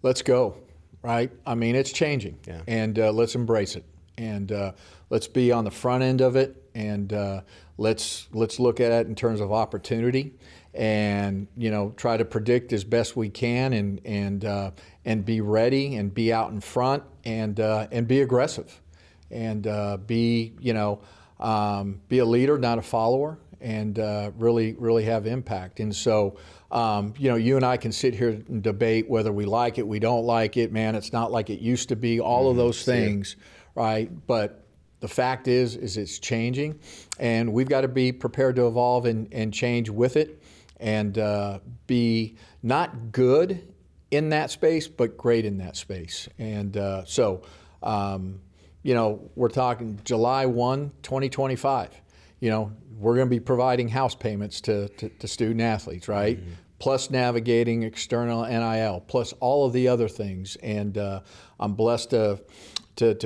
let's go, right? I mean, it's changing, Yeah. and let's embrace it, and let's be on the front end of it, and let's look at it in terms of opportunity, and try to predict as best we can, and be ready, and be out in front, and be aggressive, and be a leader, not a follower, and really have impact. And so, you and I can sit here and debate whether we like it, we don't like it, man, it's not like it used to be, all of those things, right? But the fact is it's changing, and we've got to be prepared to evolve and change with it, and be not good in that space, but great in that space. And we're talking July 1, 2025. We're going to be providing house payments to student athletes, right? Mm-hmm. Plus navigating external NIL, plus all of the other things. And I'm blessed to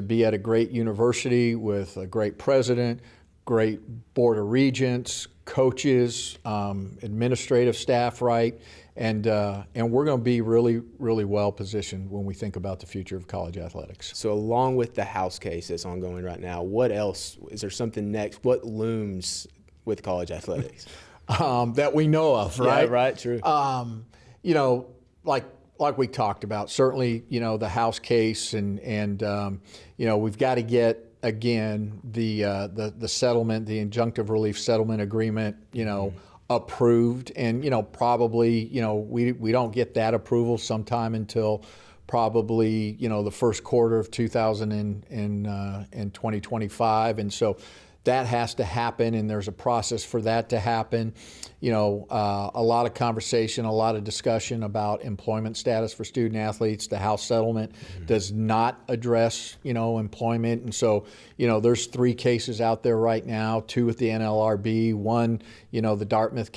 be at a great university with a great president, great board of regents, coaches, administrative staff, right? And we're going to be really, really well positioned when we think about the future of college athletics. So along with the House case that's ongoing right now, what else? Is there something next? What looms with college athletics? That we know of, right? Yeah, right, true. Like we talked about, certainly, the House case, and we've got to get, again, the settlement, the injunctive relief settlement agreement, approved, and probably we don't get that approval sometime until probably the first quarter of 2025, and so that has to happen, and there's a process for that to happen. A lot of conversation, a lot of discussion about employment status for student athletes. The House settlement does not address, employment. And so, there's 3 cases out there right now, 2 with the NLRB, 1, the Dartmouth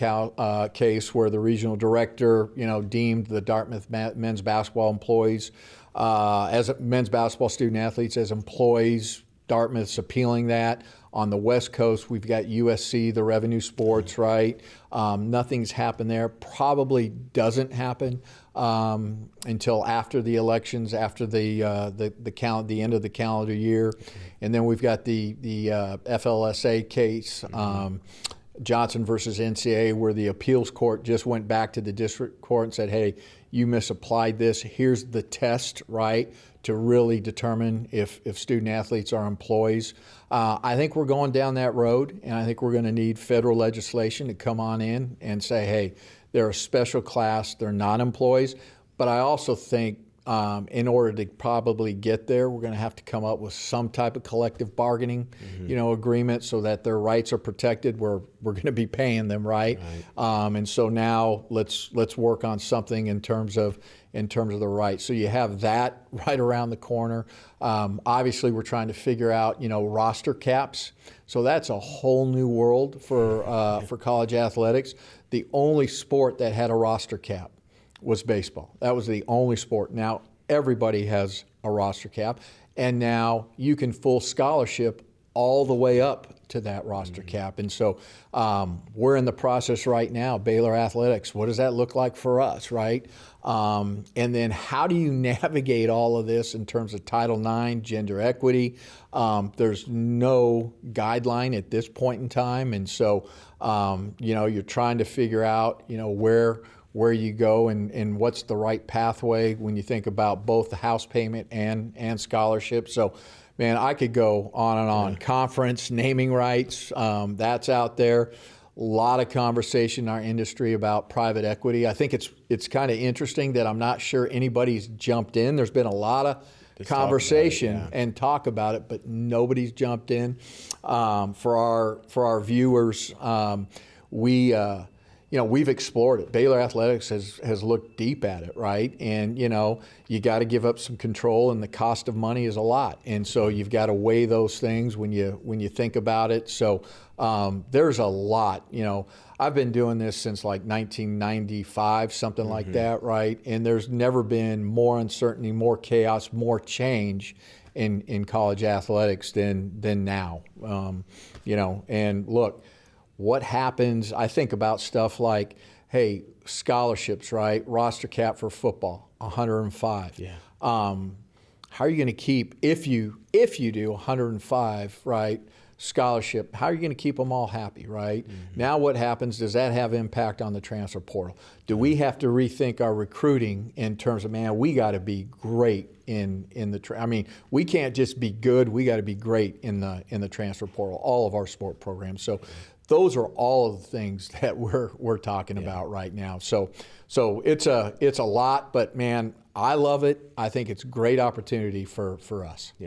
case where the regional director, deemed the Dartmouth men's basketball employees as men's basketball student athletes as employees. Dartmouth's appealing that. On the West Coast, we've got USC, the revenue sports, right? Nothing's happened there. Probably doesn't happen until after the elections, after the end of the calendar year. And then we've got the FLSA case, Johnson versus NCAA, where the appeals court just went back to the district court and said, hey, you misapplied this. Here's the test, right, to really determine if student athletes are employees. I think we're going down that road, and I think we're going to need federal legislation to come on in and say, hey, they're a special class, they're not employees. But I also think in order to probably get there, we're going to have to come up with some type of collective bargaining, agreement, so that their rights are protected. We're going to be paying them, right? And so now let's work on something in terms of the rights. So you have that right around the corner. Obviously, we're trying to figure out, roster caps. So that's a whole new world for college athletics. The only sport that had a roster cap was baseball. That was the only sport. Now everybody has a roster cap, and now you can full scholarship all the way up to that roster cap. And so we're in the process right now, Baylor Athletics, what does that look like for us, right? And then how do you navigate all of this in terms of Title IX, gender equity? There's no guideline at this point in time. And so, you're trying to figure out, where you go and what's the right pathway when you think about both the house payment and scholarship. So, man, I could go on and on. Conference, naming rights, that's out there. A lot of conversation in our industry about private equity. I think it's kind of interesting that I'm not sure anybody's jumped in. There's been a lot of conversation and talk about it, but nobody's jumped in. For our viewers, we've explored it. Baylor Athletics has looked deep at it, right? And, you got to give up some control, and the cost of money is a lot. And so you've got to weigh those things when you think about it. So there's a lot. I've been doing this since like 1995, something like that, right? And there's never been more uncertainty, more chaos, more change in college athletics than now. And look, what happens, I think about stuff like, hey, scholarships, right? Roster cap for football. 105. Yeah. How are you going to keep, if you do 105, right, scholarship, how are you going to keep them all happy, right? Mm-hmm. Now what happens, does that have impact on the transfer portal? Do we have to rethink our recruiting in terms of, man, we got to be great in the, I mean, we can't just be good, we got to be great in the transfer portal, all of our sport programs. So those are all of the things that we're talking about right now. So it's a lot, but man, I love it. I think it's a great opportunity for us. Yeah.